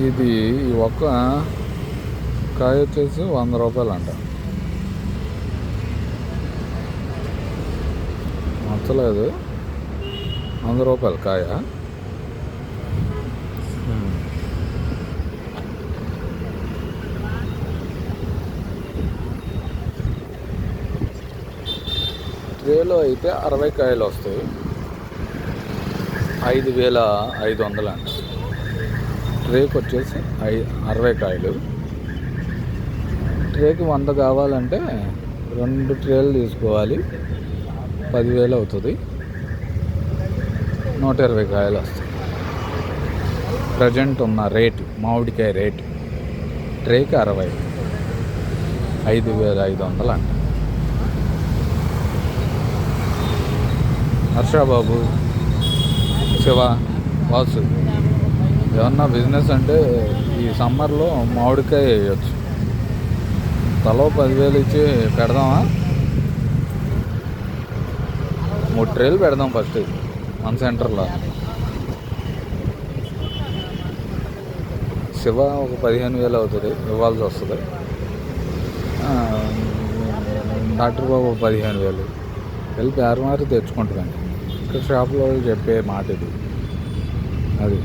ఇది ఒక్క కాయ వచ్చేసి 100 రూపాయలు అంట. నచ్చలేదు, 100 రూపాయలు కాయ. ట్రేలో అయితే 60 కాయలు వస్తాయి, 5,500 అంట. ట్రేకి వచ్చేసి 60 కాయలు. ట్రేకి 100 కావాలంటే 2 ట్రేలు తీసుకోవాలి, 10,000 అవుతుంది. 120 కాయలు వస్తాయి. ప్రజెంట్ ఉన్న రేటు, మామిడికాయ రేటు ట్రేకి 60, 5,500 అంట. హర్షబాబు, శివ, వాసు ఏమన్నా బిజినెస్ అంటే ఈ సమ్మర్లో మామిడికాయ వేయచ్చు. తలో 10,000 ఇచ్చి పెడదామా? 3 ట్రేలు పెడదాం ఫస్ట్ మన సెంటర్లో. శివ ఒక 15,000 అవుతుంది, ఇవ్వాల్సి వస్తుంది. డాక్టర్ బాబు 15,000 వెళ్ళి పేరు మారి తెచ్చుకుంటుందండి. ఇక్కడ షాప్లో చెప్పే మాట ఇది. అది